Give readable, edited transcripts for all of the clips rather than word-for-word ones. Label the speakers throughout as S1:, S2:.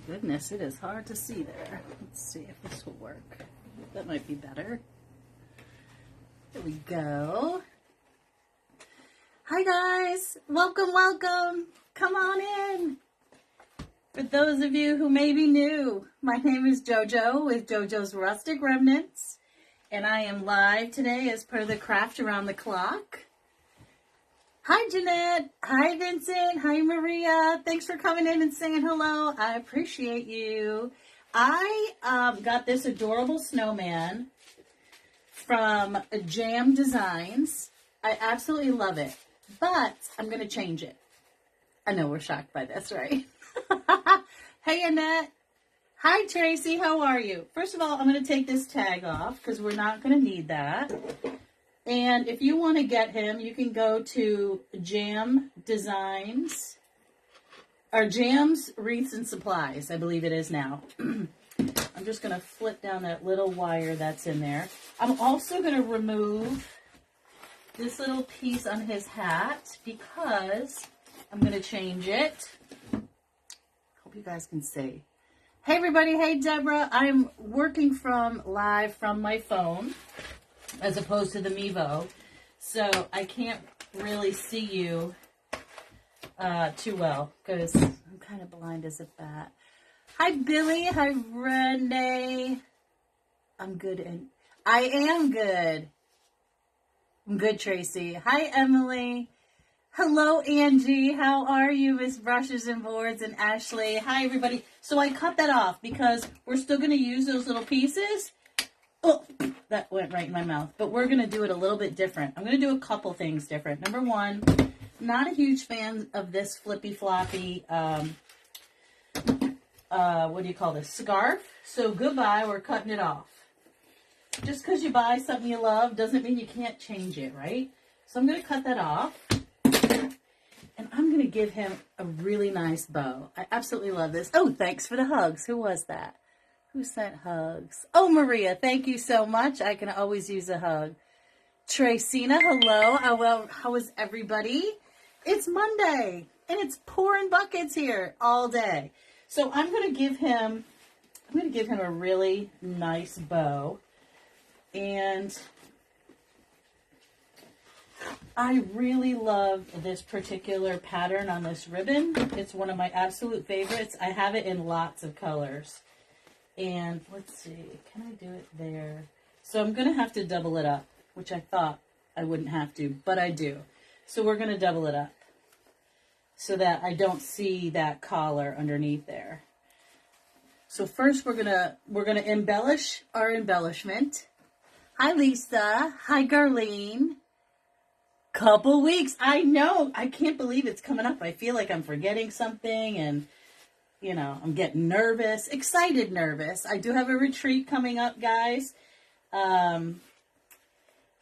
S1: Goodness, it is hard to see there. Let's see if this will work. That might be better. There we go. Hi guys, welcome, welcome. Come on in. For those of you who may be new, my name is JoJo with JoJo's Rustic Remnants, and I am live today as per the Craft Around the Clock. Hi Jeanette, hi Vincent, hi Maria. Thanks for coming in and saying hello. I appreciate you. I got this adorable snowman from Jam Designs. I absolutely love it, but I'm going to change it. I know we're shocked by this, right? Hey Annette. Hi Tracy, how are you? First of all, I'm going to take this tag off because we're not going to need that. And if you want to get him, you can go to Jam Designs, or Jam's Wreaths and Supplies, I believe it is now. I'm just going to flip down that little wire that's in there. I'm also going to remove this little piece on his hat because I'm going to change it. Hope you guys can see. Hey everybody, hey Deborah. I'm working live from my phone, as opposed to the Mevo, so I can't really see you too well because I'm kind of blind as a bat. Hi Billy, hi Renee. I'm good, and I am good. I'm good, Tracy. Hi Emily. Hello Angie, how are you, Miss Brushes and Boards and Ashley? Hi everybody. So I cut that off because we're still going to use those little pieces. Oh, that went right in my mouth. But we're going to do it a little bit different. I'm going to do a couple things different. Number one, not a huge fan of this flippy floppy, what do you call this, scarf. So goodbye, we're cutting it off. Just because you buy something you love doesn't mean you can't change it, right? So I'm going to cut that off. And I'm going to give him a really nice bow. I absolutely love this. Oh, thanks for the hugs. Who was that? Who sent hugs? Oh, Maria, thank you so much. I can always use a hug. Tracina, hello. How is everybody? It's Monday, and it's pouring buckets here all day. So I'm going to give him a really nice bow. And I really love this particular pattern on this ribbon. It's one of my absolute favorites. I have it in lots of colors. And let's see, can I do it there? So I'm going to have to double it up, which I thought I wouldn't have to, but I do. So we're going to double it up so that I don't see that collar underneath there. So first we're going to embellish our embellishment. Hi Lisa, hi Garlene. Couple weeks. I know. I can't believe it's coming up. I feel like I'm forgetting something and you know, I'm getting nervous, excited nervous. I do have a retreat coming up, guys,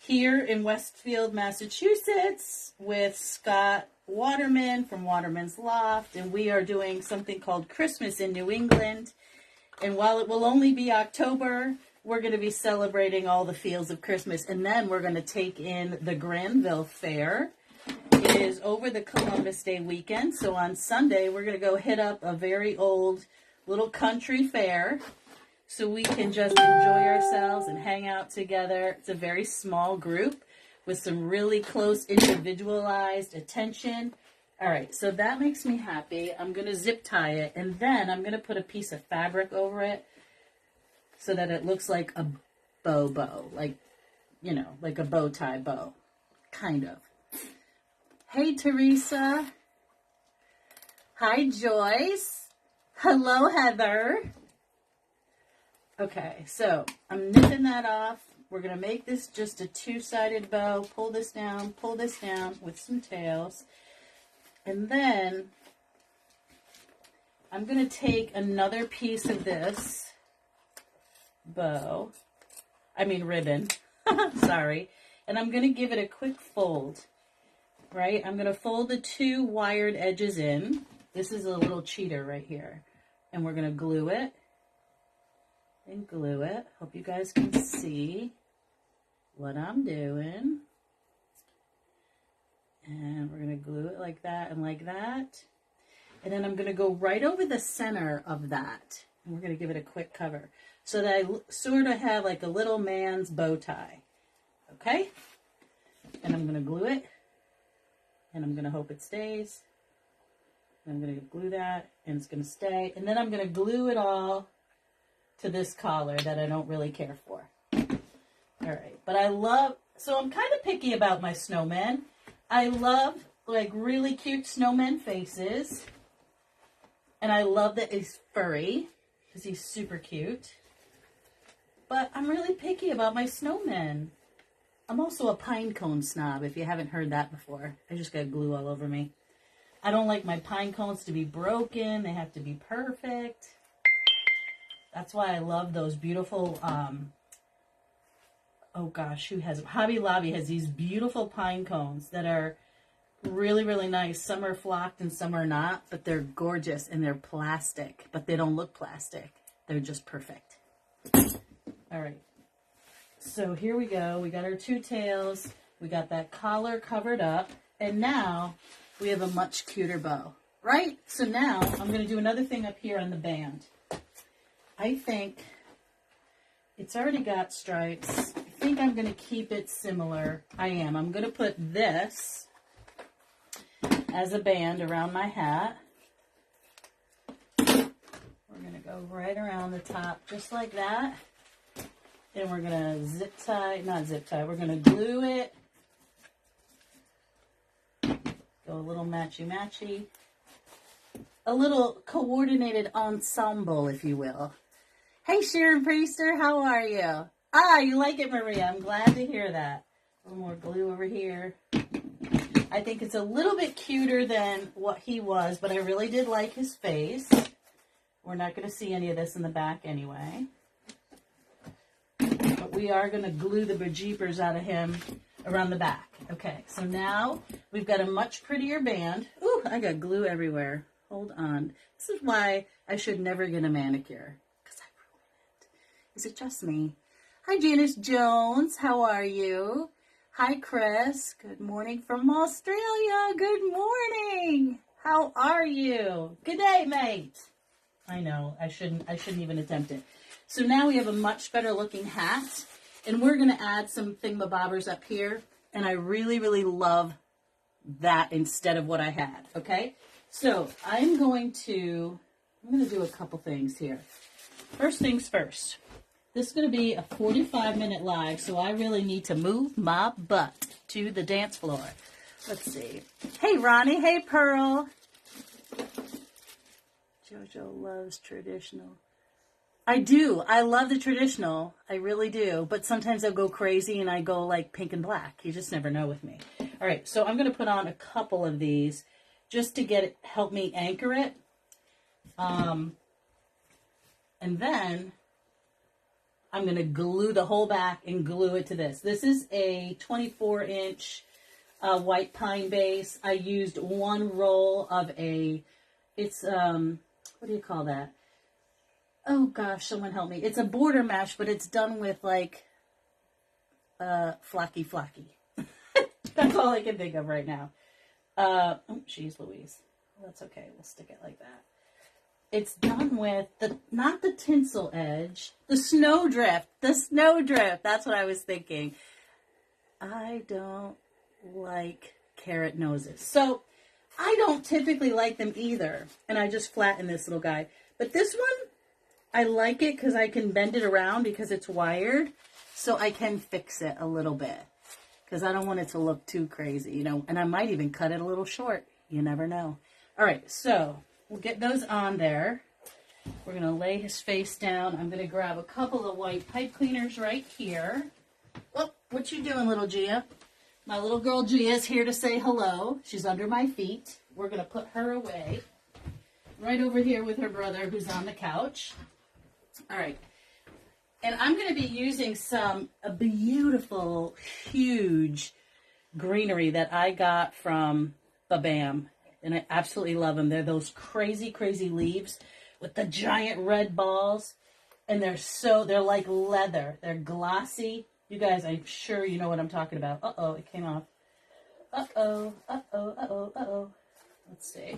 S1: here in Westfield, Massachusetts, with Scott Waterman from Waterman's Loft, and we are doing something called Christmas in New England. And while it will only be October, we're going to be celebrating all the feels of Christmas, and then we're going to take in the Granville Fair. It is over the Columbus Day weekend, so on Sunday we're going to go hit up a very old little country fair so we can just enjoy ourselves and hang out together. It's a very small group with some really close individualized attention. All right, so that makes me happy. I'm going to zip tie it, and then I'm going to put a piece of fabric over it so that it looks like a bow, like, you know, like a bow tie bow, kind of. Hey, Teresa. Hi, Joyce. Hello, Heather. Okay, so I'm nipping that off. We're going to make this just a two-sided bow. Pull this down with some tails. And then I'm going to take another piece of this ribbon, sorry, and I'm going to give it a quick fold. Right, I'm going to fold the two wired edges in. This is a little cheater right here. And we're going to glue it. And glue it. Hope you guys can see what I'm doing. And we're going to glue it like that and like that. And then I'm going to go right over the center of that. And we're going to give it a quick cover so that I sort of have like a little man's bow tie. Okay? And I'm going to glue it. And I'm going to hope it stays. I'm going to glue that, and it's going to stay. And then I'm going to glue it all to this collar that I don't really care for. All right. But I love, so I'm kind of picky about my snowmen. I love, like, really cute snowman faces. And I love that he's furry, because he's super cute. But I'm really picky about my snowmen. I'm also a pine cone snob, if you haven't heard that before. I just got glue all over me. I don't like my pine cones to be broken. They have to be perfect. That's why I love those beautiful, oh gosh, who has, Hobby Lobby has these beautiful pine cones that are really, really nice. Some are flocked and some are not, but they're gorgeous and they're plastic, but they don't look plastic. They're just perfect. All right. So here we go. We got our two tails. We got that collar covered up. And now we have a much cuter bow, right? So now I'm going to do another thing up here on the band. I think it's already got stripes. I think I'm going to keep it similar. I am. I'm going to put this as a band around my hat. We're going to go right around the top just like that. And we're going to zip tie, not zip tie, we're going to glue it. Go a little matchy-matchy. A little coordinated ensemble, if you will. Hey, Sharon Priester, how are you? Ah, you like it, Maria. I'm glad to hear that. A little more glue over here. I think it's a little bit cuter than what he was, but I really did like his face. We're not going to see any of this in the back anyway. But we are going to glue the bejeepers out of him around the back. Okay, so now we've got a much prettier band. Ooh, I got glue everywhere. Hold on. This is why I should never get a manicure, because I ruin it. Is it just me? Hi, Janice Jones. How are you? Hi, Chris. Good morning from Australia. Good morning. How are you? Good day, mate. I know. I shouldn't even attempt it. So now we have a much better looking hat, and we're going to add some thingamabobbers up here, and I really, really love that instead of what I had, okay? So I'm going to do a couple things here. First things first. This is going to be a 45-minute live, so I really need to move my butt to the dance floor. Let's see. Hey, Ronnie. Hey, Pearl. JoJo loves traditional. I do. I love the traditional. I really do. But sometimes I'll go crazy and I go like pink and black. You just never know with me. All right. So I'm going to put on a couple of these just to get it, help me anchor it. And then I'm going to glue the whole back and glue it to this. This is a 24-inch white pine base. I used one roll of it's, what do you call that? Oh gosh, someone help me. It's a border mesh, but it's done with like flocky. That's all I can think of right now. Oh, geez, Louise. That's okay. We'll stick it like that. It's done with not the tinsel edge, the snowdrift. The snowdrift. That's what I was thinking. I don't like carrot noses. So I don't typically like them either. And I just flatten this little guy. But this one, I like it because I can bend it around because it's wired, so I can fix it a little bit because I don't want it to look too crazy, you know, and I might even cut it a little short. You never know. All right, so we'll get those on there. We're going to lay his face down. I'm going to grab a couple of white pipe cleaners right here. Oh, what you doing, little Gia? My little girl Gia is here to say hello. She's under my feet. We're going to put her away right over here with her brother who's on the couch. All right, and I'm going to be using a beautiful, huge greenery that I got from Babam, and I absolutely love them. They're those crazy, crazy leaves with the giant red balls, and they're like leather. They're glossy. You guys, I'm sure you know what I'm talking about. Uh-oh, it came off. Uh-oh. Let's see.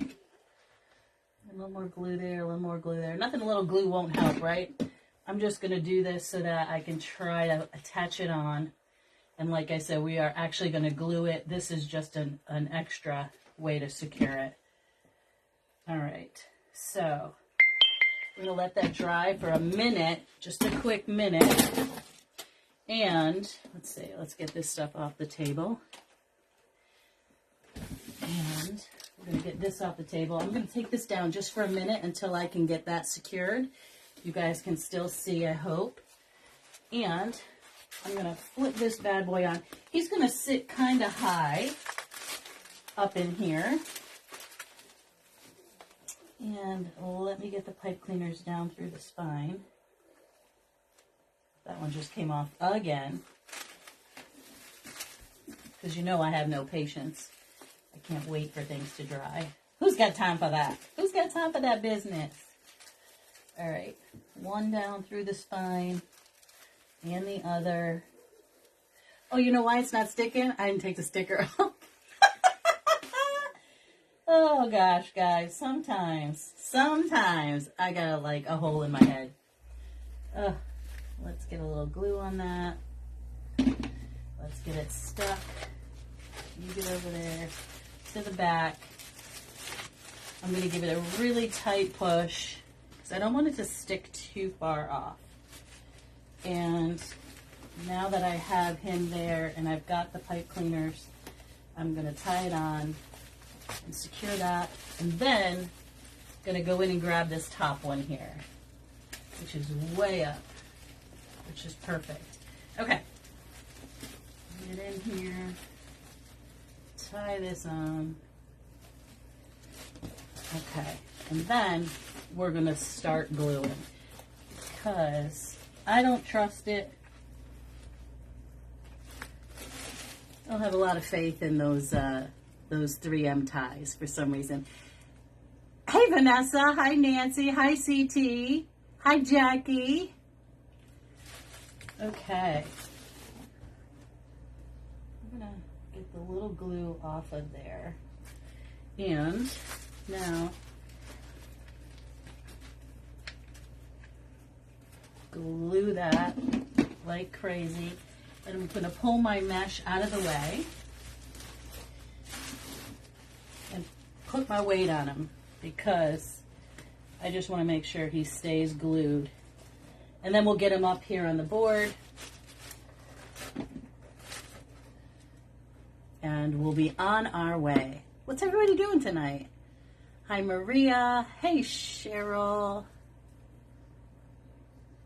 S1: A little more glue there, a little more glue there. Nothing a little glue won't help, right? I'm just going to do this so that I can try to attach it on. And like I said, we are actually going to glue it. This is just an extra way to secure it. All right, so we're going to let that dry for a minute, just a quick minute. And let's see, let's get this stuff off the table. And we're going to get this off the table. I'm going to take this down just for a minute until I can get that secured. You guys can still see, I hope. And I'm going to flip this bad boy on. He's going to sit kind of high up in here. And let me get the pipe cleaners down through the spine. That one just came off again. Because you know I have no patience. I can't wait for things to dry. Who's got time for that? Who's got time for that business? All right, one down through the spine and the other. Oh, you know why it's not sticking? I didn't take the sticker off. Oh gosh, guys, sometimes I got like a hole in my head. Let's get a little glue on that. Let's get it stuck. You get over there to the back. I'm going to give it a really tight push because I don't want it to stick too far off. And now that I have him there and I've got the pipe cleaners, I'm going to tie it on and secure that. And then going to go in and grab this top one here, which is way up, which is perfect. Okay. Get in here. Tie this on. Okay, and then we're going to start gluing because I don't trust it. I don't have a lot of faith in those 3M ties for some reason. Hey Vanessa, hi Nancy, hi CT, hi Jackie. Okay. I'm going to get the little glue off of there. And now glue that like crazy. And I'm going to pull my mesh out of the way and put my weight on him because I just want to make sure he stays glued. And then we'll get him up here on the board. And we'll be on our way. What's everybody doing tonight? Hi, Maria. Hey, Cheryl.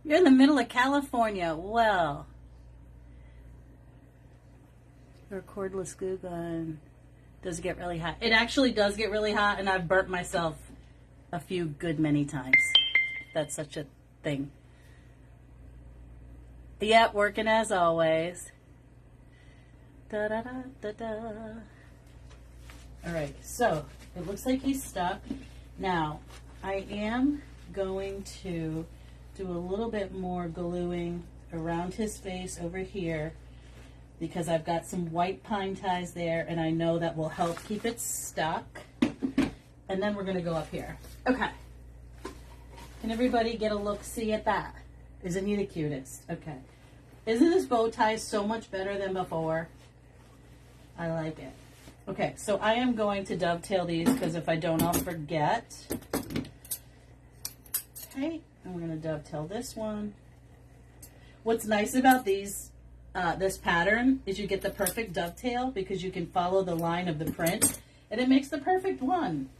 S1: You're in the middle of California. Well, your cordless glue gun. Does it get really hot? It actually does get really hot, and I've burnt myself a few good many times. That's such a thing. Yep, working as always. Da da da da da. All right, so it looks like he's stuck. Now, I am going to do a little bit more gluing around his face over here because I've got some white pine ties there and I know that will help keep it stuck. And then we're going to go up here. Okay. Can everybody get a look-see at that? Isn't he the cutest? Okay. Isn't this bow tie so much better than before? I like it. Okay, so I am going to dovetail these because if I don't, I'll forget. Okay, and we're going to dovetail this one. What's nice about these, this pattern is you get the perfect dovetail because you can follow the line of the print and it makes the perfect one.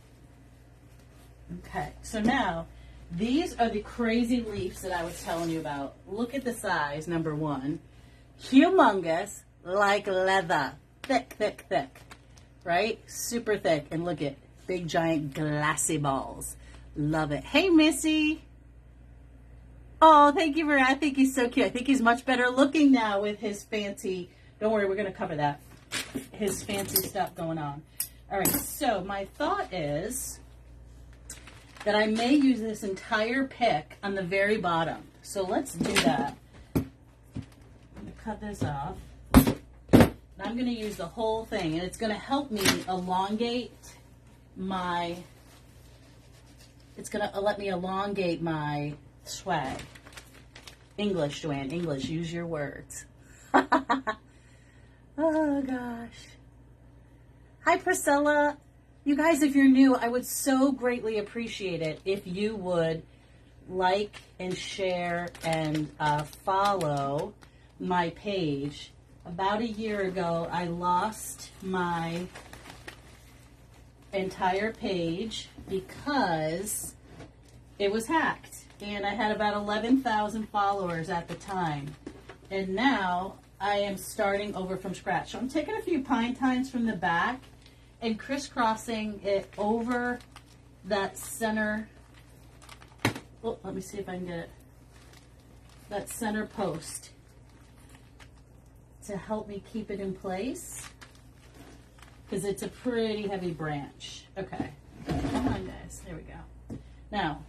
S1: Okay, so now these are the crazy leaves that I was telling you about. Look at the size, number one. Humongous, like leather. Thick, thick, thick. Right? Super thick. And look at big, giant, glassy balls. Love it. Hey, Missy. Oh, thank you I think he's so cute. I think he's much better looking now with his fancy, don't worry, we're going to cover that. His fancy stuff going on. All right, so my thought is that I may use this entire pick on the very bottom. So let's do that. I'm going to cut this off. I'm going to use the whole thing, and it's going to help me elongate my It's going to let me elongate my swag. English, Joanne, English, use your words. Oh, gosh. Hi, Priscilla. You guys, if you're new, I would so greatly appreciate it if you would like and share and follow my page. About a year ago, I lost my entire page because it was hacked. And I had about 11,000 followers at the time. And now I am starting over from scratch. So I'm taking a few pine tines from the back and crisscrossing it over that center. Oh, let me see if I can get it. That center post to help me keep it in place because it's a pretty heavy branch. Okay, come on, guys. There we go. Now,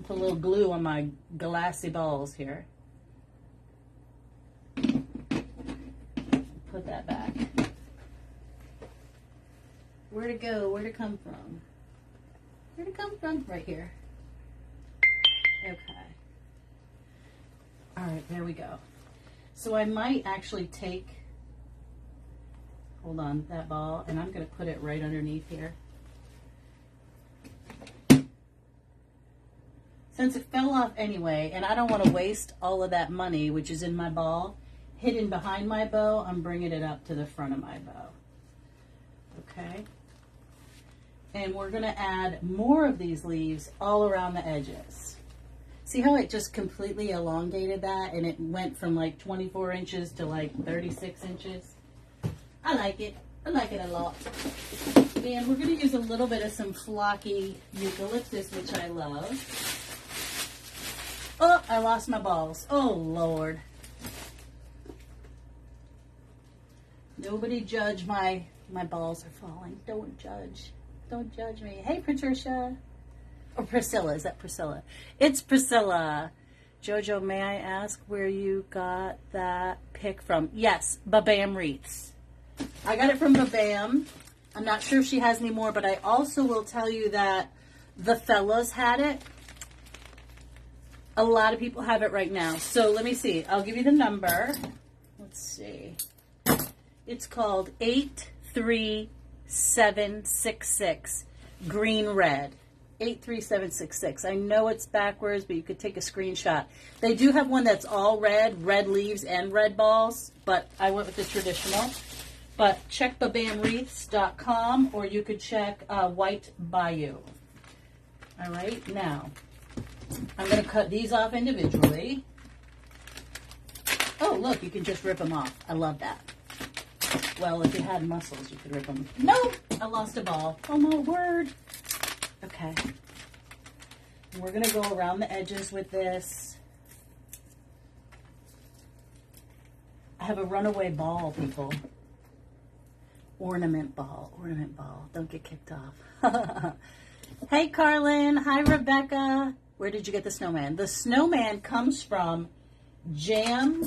S1: put a little glue on my glassy balls here. Put that back. Where'd it go? Where'd it come from? Where'd it come from? Right here. Okay. All right, there we go. So I might actually take, hold on, that ball, and I'm going to put it right underneath here. Since it fell off anyway, and I don't want to waste all of that money, which is in my ball, hidden behind my bow, I'm bringing it up to the front of my bow. Okay? And we're going to add more of these leaves all around the edges. See how it just completely elongated that, and it went from like 24 inches to like 36 inches? I like it. I like it a lot. And we're going to use a little bit of some flocky eucalyptus, which I love. Oh, I lost my balls. Oh, Lord. Nobody judge my balls are falling. Don't judge. Don't judge me. Hey, Patricia. Or Priscilla. Is that Priscilla? It's Priscilla. Jojo, may I ask where you got that pick from? Yes, Babam Wreaths. I got it from Babam. I'm not sure if she has any more, but I also will tell you that the fellas had it. A lot of people have it right now. So let me see. I'll give you the number. Let's see. It's called 83766 green red. 83766. I know it's backwards, but you could take a screenshot. They do have one that's all red leaves and red balls, but I went with the traditional. But check babamwreaths.com, or you could check White Bayou. All right, now I'm going to cut these off individually. Oh, look, you can just rip them off. I love that. Well, if you had muscles, you could rip them. Nope, I lost a ball. Oh, my word. Okay. And we're going to go around the edges with this. I have a runaway ball, people. Ornament ball. Ornament ball. Don't get kicked off. Hey, Carlin. Hi, Rebecca. Where did you get the snowman? The snowman comes from Jam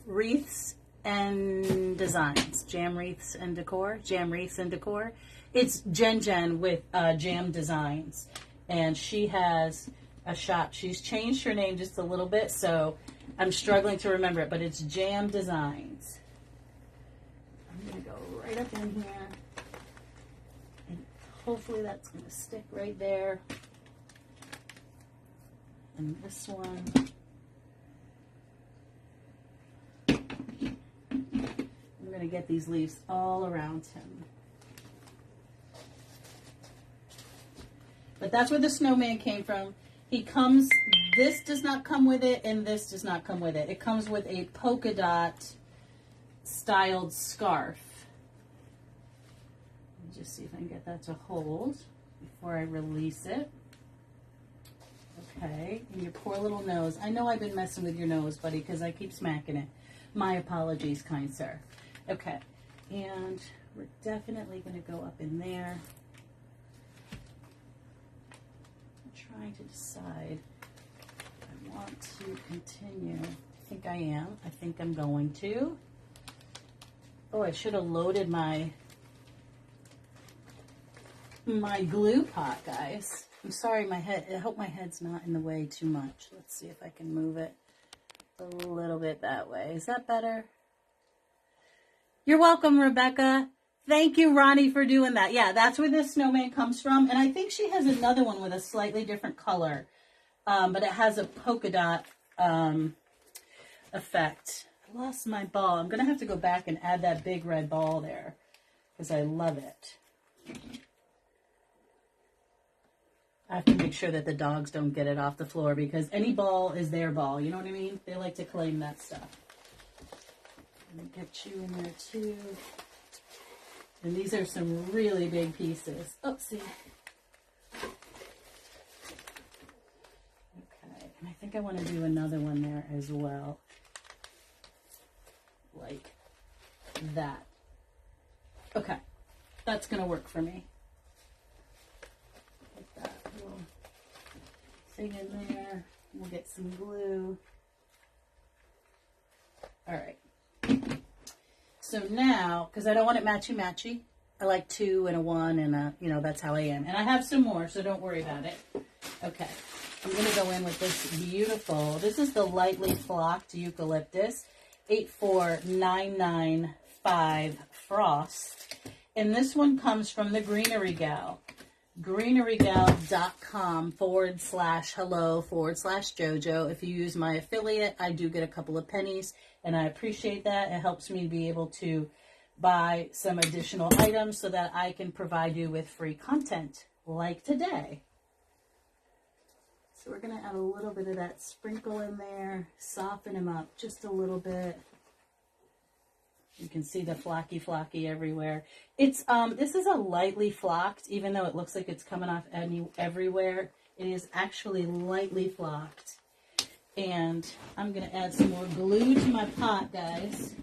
S1: Wreaths and Designs. Jam Wreaths and Decor. Jam Wreaths and Decor. It's Jen with Jam Designs. And she has a shop. She's changed her name just a little bit, so I'm struggling to remember it, but it's Jam Designs. I'm going to go right up in here. And hopefully that's going to stick right there. And this one. I'm going to get these leaves all around him. But that's where the snowman came from. He comes, this does not come with it, and this does not come with it. It comes with a polka dot styled scarf. Let me just see if I can get that to hold before I release it. Okay, and your poor little nose. I know I've been messing with your nose, buddy, because I keep smacking it. My apologies, kind sir. Okay, and we're definitely going to go up in there. I'm trying to decide if I want to continue. I think I am. I think I'm going to. Oh, I should have loaded my my glue pot, guys. I'm sorry, my head, I hope my head's not in the way too much. Let's see if I can move it a little bit that way. Is that better? You're welcome, Rebecca. Thank you, Ronnie, for doing that. Yeah, that's where this snowman comes from. And I think she has another one with a slightly different color. But it has a polka dot effect. I lost my ball. I'm going to have to go back and add that big red ball there because I love it. I have to make sure that the dogs don't get it off the floor because any ball is their ball. You know what I mean? They like to claim that stuff. Let me get you in there too. And these are some really big pieces. Oh, see. Okay, and I think I want to do another one there as well. Like that. Okay, that's going to work for me. Put that little thing in there. We'll get some glue. All right. So now, because I don't want it matchy-matchy, I like 2 and a 1 and a, you know, that's how I am. And I have some more, so don't worry about it. Okay, I'm going to go in with this beautiful, this is the lightly flocked eucalyptus, 84995 Frost. And this one comes from the Greenery Gal. greenerygal.com/hello/JoJo. If you use my affiliate, I do get a couple of pennies, and I appreciate that. It helps me be able to buy some additional items so that I can provide you with free content, like today. So we're going to add a little bit of that sprinkle in there, soften them up just a little bit. You can see the flocky everywhere. It's this is a lightly flocked, even though it looks like it's coming off everywhere. It is actually lightly flocked. And I'm going to add some more glue to my pot, guys.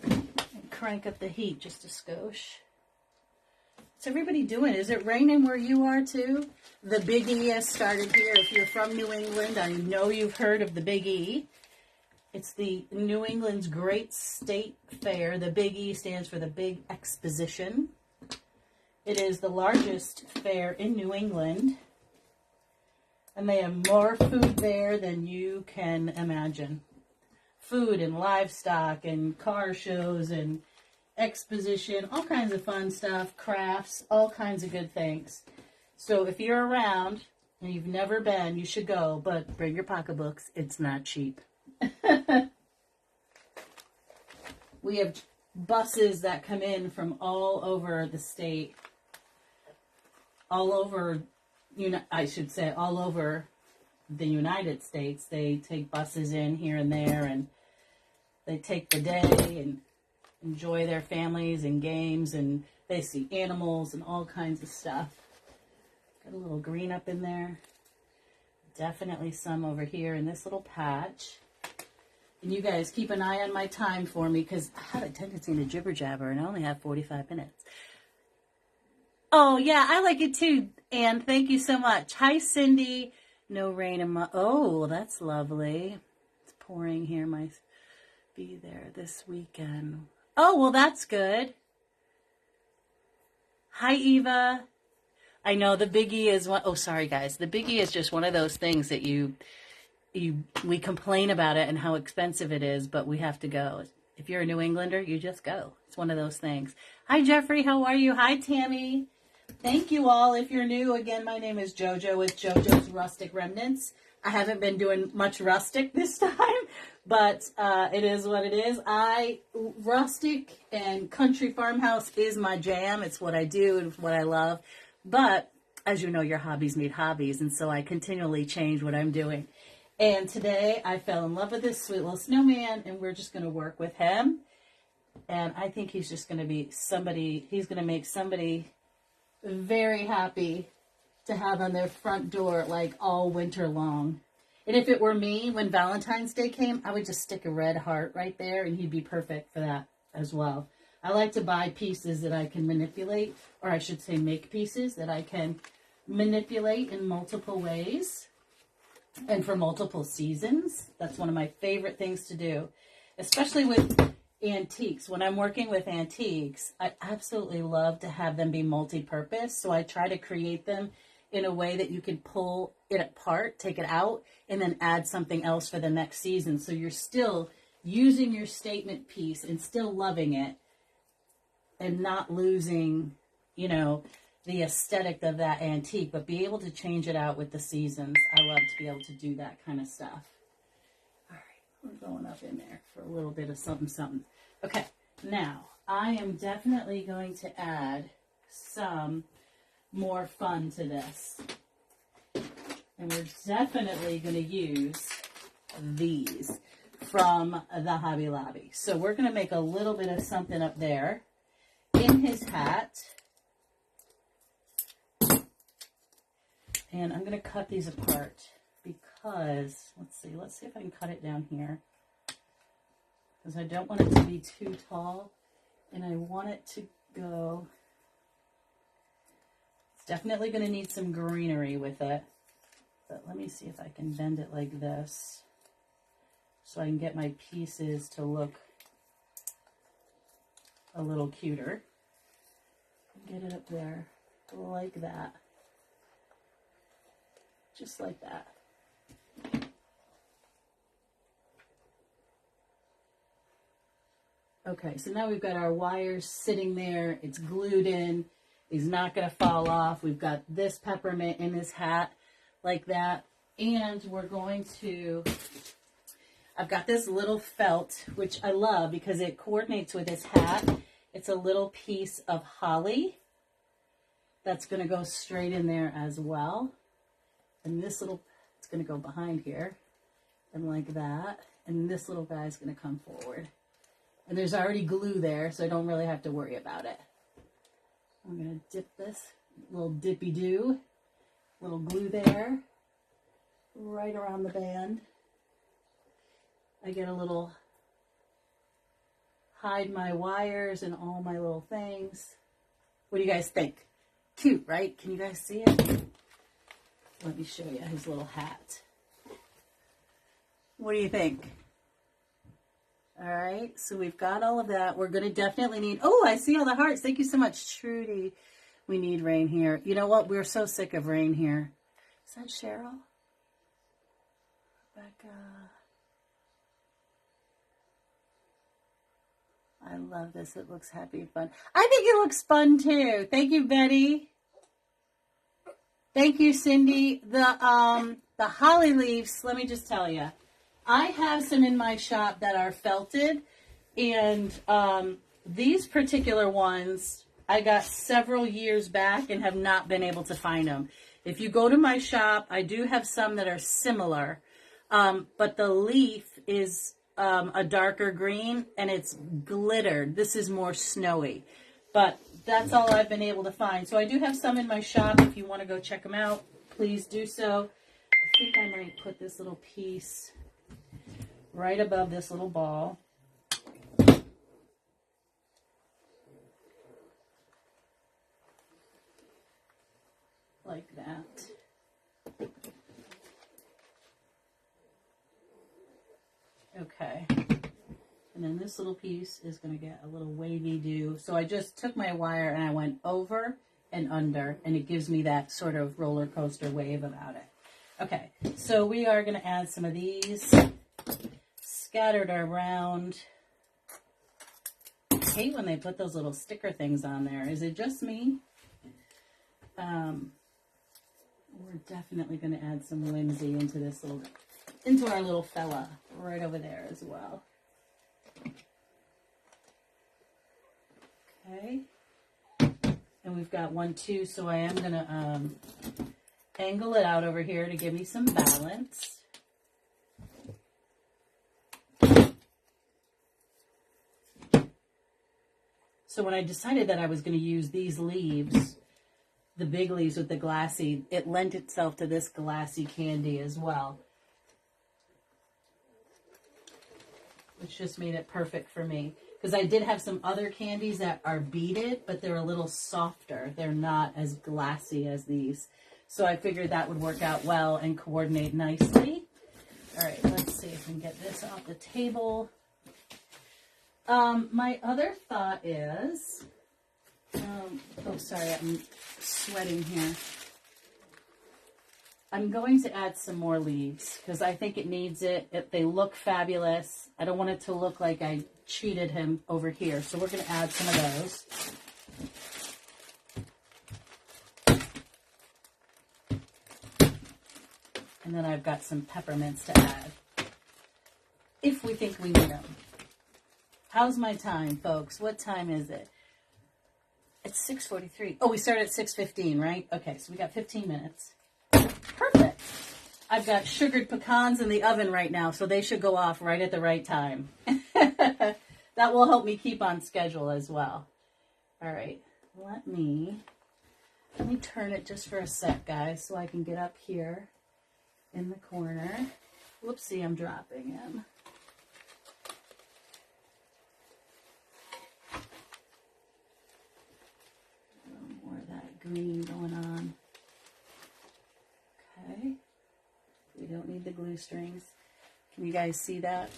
S1: And crank up the heat just a skosh. What's everybody doing? Is it raining where you are too? The Big E has started here. If you're from New England, I know you've heard of the Big E. It's the New England's Great State Fair. The Big E stands for the Big Exposition. It is the largest fair in New England. And they have more food there than you can imagine. Food and livestock and car shows and exposition, all kinds of fun stuff, crafts, all kinds of good things. So if you're around and you've never been, you should go, but bring your pocketbooks. It's not cheap. We have buses that come in from all over the state, all over, I should say, all over the United States. They take buses in here and there, and they take the day and enjoy their families and games, and they see animals and all kinds of stuff. Got a little green up in there. Definitely some over here in this little patch. And you guys keep an eye on my time for me because I have a tendency to jibber jabber and I only have 45 minutes. Oh, yeah, I like it too, Anne. Thank you so much. Hi, Cindy. No rain in my... Oh, that's lovely. It's pouring here. Might be there this weekend. Oh, well, that's good. Hi, Eva. I know the Big E is one... Oh, sorry, guys. The Big E is just one of those things that we complain about it and how expensive it is, but we have to go. If you're a New Englander, you just go. It's one of those things. Hi, Jeffrey. How are you? Hi, Tammy. Thank you all. If you're new, again, my name is JoJo with JoJo's Rustic Remnants. I haven't been doing much rustic this time, but it is what it is. Rustic and country farmhouse is my jam. It's what I do and what I love. But as you know, your hobbies need hobbies, and so I continually change what I'm doing. And today I fell in love with this sweet little snowman, and we're just going to work with him. And I think he's just going to be somebody, he's going to make somebody very happy to have on their front door like all winter long. And if it were me, when Valentine's Day came, I would just stick a red heart right there, and he'd be perfect for that as well. I like to buy pieces that I can manipulate, or I should say make pieces that I can manipulate in multiple ways. And for multiple seasons. That's one of my favorite things to do, especially with antiques. When I'm working with antiques, I absolutely love to have them be multi-purpose. So I try to create them in a way that you can pull it apart, take it out, and then add something else for the next season. So you're still using your statement piece and still loving it and not losing, you know, the aesthetic of that antique, but be able to change it out with the seasons. I love to be able to do that kind of stuff. All right, we're going up in there for a little bit of something, something. Okay, now I am definitely going to add some more fun to this. And we're definitely going to use these from the Hobby Lobby. So we're going to make a little bit of something up there in his hat. And I'm going to cut these apart because, let's see if I can cut it down here. Because I don't want it to be too tall. And I want it to go, it's definitely going to need some greenery with it. But let me see if I can bend it like this so I can get my pieces to look a little cuter. Get it up there like that. Just like that. Okay, so now we've got our wires sitting there. It's glued in. He's not going to fall off. We've got this peppermint in his hat like that. And we're going to, I've got this little felt, which I love because it coordinates with his hat. It's a little piece of holly that's going to go straight in there as well. And this little, it's going to go behind here and like that. And this little guy's going to come forward. And there's already glue there, so I don't really have to worry about it. I'm going to dip this, little dippy-doo, little glue there, right around the band. I get a little, hide my wires and all my little things. What do you guys think? Cute, right? Can you guys see it? Let me show you his little hat. What do you think? All right, so we've got all of that. We're going to definitely need, oh, I see all the hearts. Thank you so much, Trudy. We need rain here. You know what? We're so sick of rain here. Is that Cheryl? Rebecca. I love this. It looks happy and fun. I think it looks fun, too. Thank you, Betty. Thank you, Cindy. The holly leaves, let me just tell you. I have some in my shop that are felted, and these particular ones I got several years back and have not been able to find them. If you go to my shop, I do have some that are similar, but the leaf is a darker green, and it's glittered. This is more snowy, but that's all I've been able to find. So I do have some in my shop. If you want to go check them out, please do so. I think I might put this little piece right above this little ball. Like that. Okay. And then this little piece is going to get a little wavy do. So I just took my wire and I went over and under, and it gives me that sort of roller coaster wave about it. Okay, so we are going to add some of these scattered around. I hate when they put those little sticker things on there. Is it just me? We're definitely going to add some whimsy into this little, into our little fella right over there as well. Okay. And we've got one too, so I am going to angle it out over here to give me some balance. So when I decided that I was going to use these leaves, the big leaves with the glassy, it lent itself to this glassy candy as well, which just made it perfect for me. Because I did have some other candies that are beaded, but they're a little softer. They're not as glassy as these. So I figured that would work out well and coordinate nicely. All right, let's see if we can get this off the table. My other thought is, oh, sorry, I'm sweating here. I'm going to add some more leaves because I think it needs it. They look fabulous. I don't want it to look like I cheated him over here. So we're going to add some of those. And then I've got some peppermints to add if we think we need them. How's my time, folks? What time is it? It's 6:43. Oh, we started at 6:15, right? Okay, so we got 15 minutes. Perfect. I've got sugared pecans in the oven right now, so they should go off right at the right time. That will help me keep on schedule as well. All right, let me turn it just for a sec, guys, so I can get up here in the corner. Whoopsie, I'm dropping him. A little more of that green going on. Okay. We don't need the glue strings. Can you guys see that?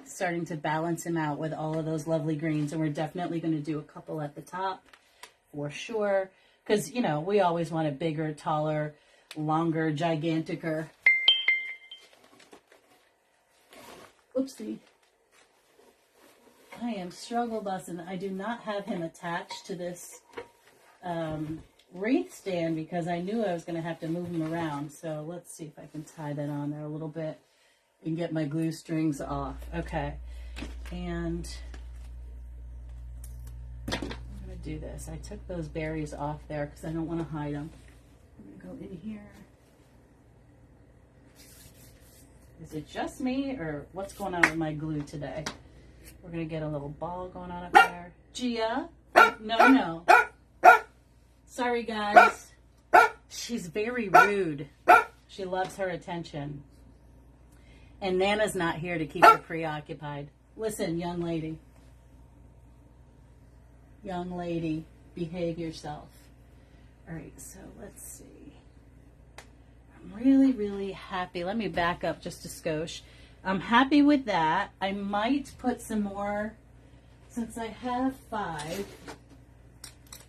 S1: Starting to balance him out with all of those lovely greens. And we're definitely going to do a couple at the top for sure. Because, you know, we always want a bigger, taller, longer, giganticer. Oopsie. I am struggle busting. I do not have him attached to this wreath stand because I knew I was going to have to move him around. So let's see if I can tie that on there a little bit and get my glue strings off. Okay. And I'm going to do this. I took those berries off there because I don't want to hide them. I'm going to go in here. Is it just me, or what's going on with my glue today? We're going to get a little ball going on up there. Gia? No. Sorry, guys. She's very rude. She loves her attention. And Nana's not here to keep her preoccupied. Listen, young lady. Young lady, behave yourself. All right, so let's see. I'm really, really happy. Let me back up just a skosh. I'm happy with that. I might put some more, since I have 5.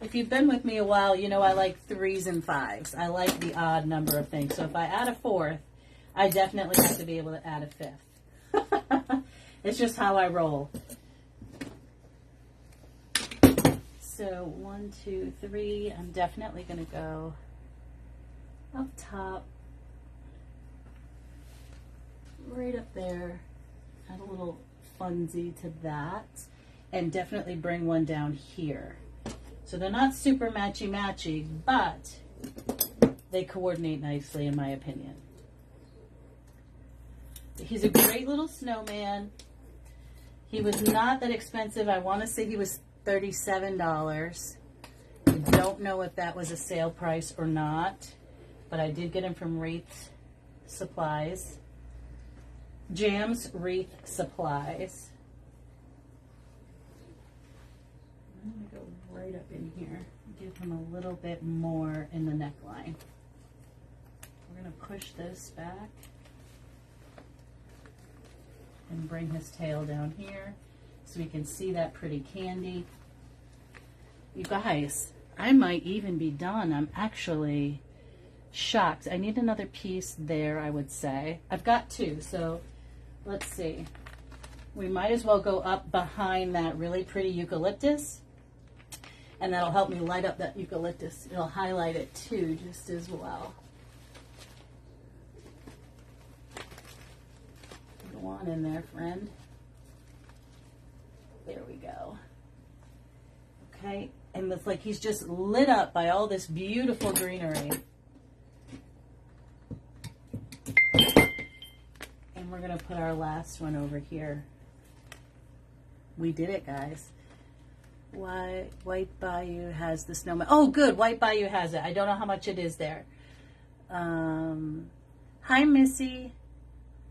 S1: If you've been with me a while, you know I like 3s and 5s. I like the odd number of things. So if I add a 4th, I definitely have to be able to add a 5th. It's just how I roll. So 1, 2, 3. I'm definitely going to go up top. Right up there, add a little funsy to that, and definitely bring one down here. So they're not super matchy-matchy, but they coordinate nicely in my opinion. He's a great little snowman. He was not that expensive. I want to say he was $37. I don't know if that was a sale price or not, but I did get him from Wreath Supplies. Jam's Wreath Supplies. I'm going to go right up in here. Give him a little bit more in the neckline. We're going to push this back and bring his tail down here so we can see that pretty candy. You guys, I might even be done. I'm actually shocked. I need another piece there, I would say. I've got 2, so let's see. We might as well go up behind that really pretty eucalyptus, and that'll help me light up that eucalyptus. It'll highlight it too, just as well. Go on in there, friend. There we go. Okay, and it's like he's just lit up by all this beautiful greenery. We're going to put our last one over here. We did it, guys. White Bayou has the snowman. Oh, good. White Bayou has it. I don't know how much it is there. Hi, Missy.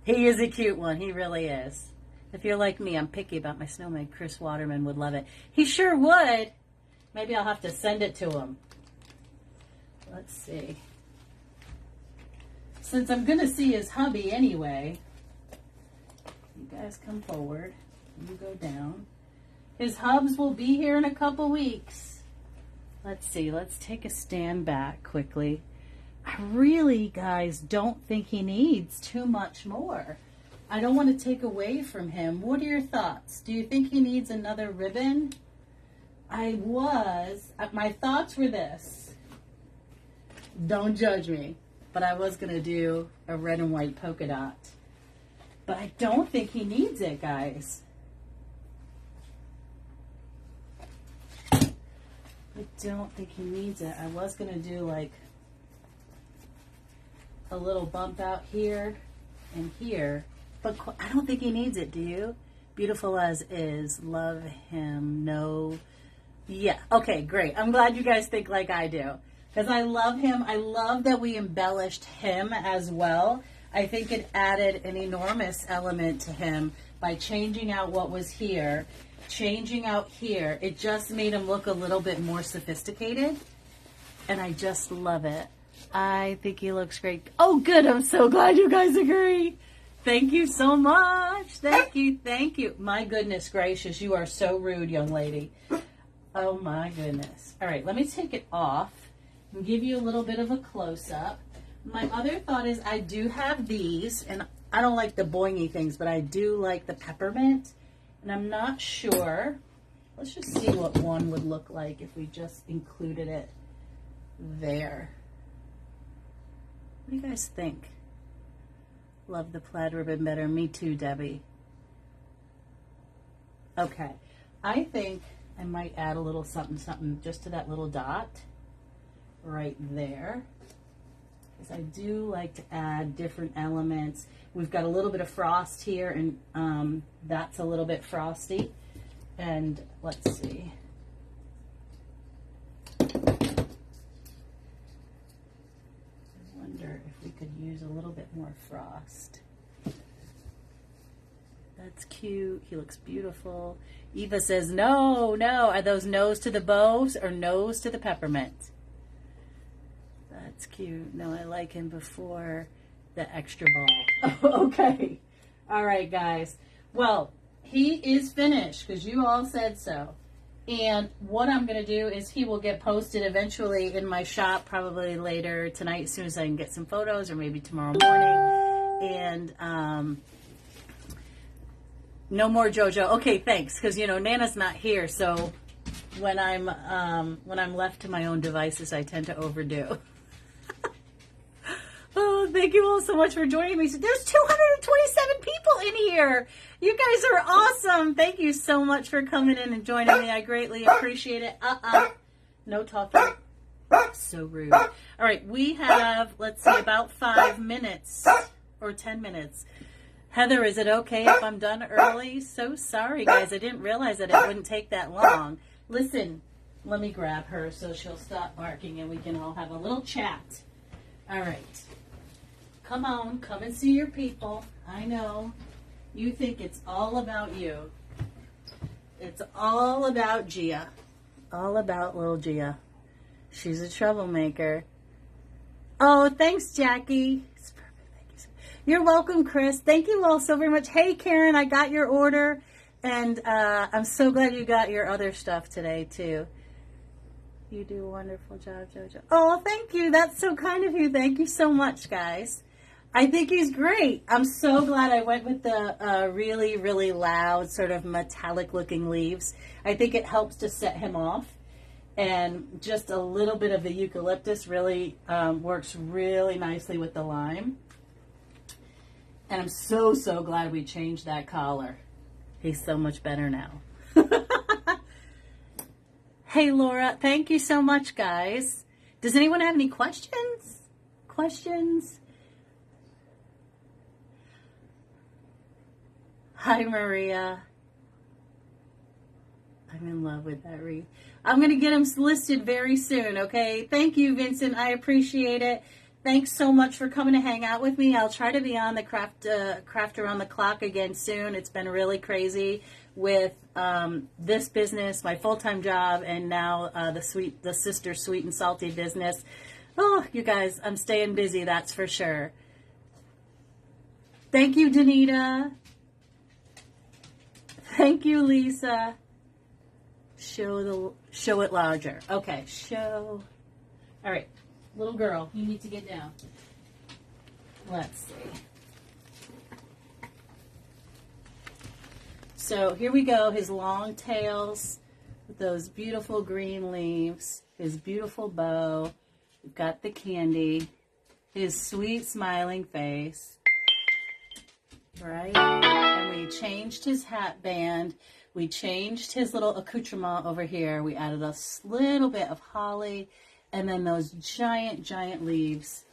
S1: He is a cute one. He really is. If you're like me, I'm picky about my snowman. Chris Waterman would love it. He sure would. Maybe I'll have to send it to him. Let's see. Since I'm going to see his hubby anyway, you guys come forward. You go down. His hubs will be here in a couple weeks. Let's see. Let's take a stand back quickly. I really, guys, don't think he needs too much more. I don't want to take away from him. What are your thoughts? Do you think he needs another ribbon? My thoughts were this. Don't judge me, but I was going to do a red and white polka dot. But I don't think he needs it, guys. I don't think he needs it. I was going to do like a little bump out here and here, but I don't think he needs it, do you? Beautiful as is. Love him. No. Yeah. Okay, great. I'm glad you guys think like I do, because I love him. I love that we embellished him as well. I think it added an enormous element to him by changing out what was here, changing out here. It just made him look a little bit more sophisticated, and I just love it. I think he looks great. Oh, good. I'm so glad you guys agree. Thank you so much. Thank you. Thank you. My goodness gracious. You are so rude, young lady. Oh, my goodness. All right. Let me take it off and give you a little bit of a close-up. My other thought is I do have these, and I don't like the boingy things, but I do like the peppermint, and I'm not sure. Let's just see what one would look like if we just included it there. What do you guys think? Love the plaid ribbon better. Me too, Debbie. Okay. I think I might add a little something, something just to that little dot right there. Because I do like to add different elements. We've got a little bit of frost here, and that's a little bit frosty. And let's see. If we could use a little bit more frost. That's cute. He looks beautiful. Eva says, no. Are those nose to the bows or nose to the peppermint? That's cute. No, I like him before the extra ball. Okay. All right, guys. Well, he is finished because you all said so. And what I'm going to do is he will get posted eventually in my shop, probably later tonight, as soon as I can get some photos, or maybe tomorrow morning. And no more JoJo. Okay, thanks, because Nana's not here, so when I'm left to my own devices, I tend to overdo. Oh, thank you all so much for joining me. So there's 227 people in here. You guys are awesome. Thank you so much for coming in and joining me. I greatly appreciate it. No talking. So rude. All right, we have, let's see, about 5 minutes or 10 minutes. Heather, is it okay if I'm done early? So sorry, guys. I didn't realize that it wouldn't take that long. Listen, let me grab her so she'll stop barking and we can all have a little chat. All right. Come on, come and see your people. I know. You think it's all about you. It's all about Gia. All about little Gia. She's a troublemaker. Oh, thanks, Jackie. It's perfect. Thank you. You're welcome, Chris. Thank you all so very much. Hey, Karen, I got your order. And I'm so glad you got your other stuff today, too. You do a wonderful job, JoJo. Oh, thank you. That's so kind of you. Thank you so much, guys. I think he's great. I'm so glad I went with the really, really loud, sort of metallic-looking leaves. I think it helps to set him off. And just a little bit of the eucalyptus really works really nicely with the lime. And I'm so, so glad we changed that collar. He's so much better now. Hey, Laura. Thank you so much, guys. Does anyone have any questions? Hi, Maria. I'm in love with that wreath. I'm going to get him listed very soon, okay? Thank you, Vincent. I appreciate it. Thanks so much for coming to hang out with me. I'll try to be on the craft around the clock again soon. It's been really crazy with this business, my full-time job, and now the sister sweet and salty business. Oh, you guys, I'm staying busy, that's for sure. Thank you, Danita. Thank you, Lisa. Show it larger. Okay, show. All right, little girl, you need to get down. Let's see. So here we go, his long tails with those beautiful green leaves, his beautiful bow. We've got the candy, his sweet smiling face, right? And we changed his hat band. We changed his little accoutrement over here. We added a little bit of holly and then those giant, giant leaves.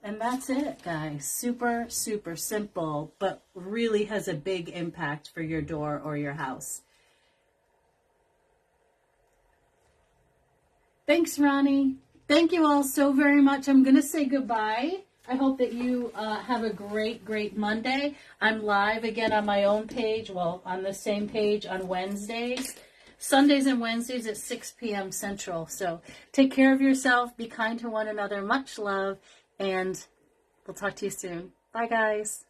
S1: And that's it, guys. Super, super simple, but really has a big impact for your door or your house. Thanks, Ronnie. Thank you all so very much. I'm going to say goodbye. I hope that you have a great, great Monday. I'm live again on my own page, well, on the same page on Wednesdays. Sundays and Wednesdays at 6 p.m. Central. So take care of yourself. Be kind to one another. Much love. And we'll talk to you soon. Bye, guys.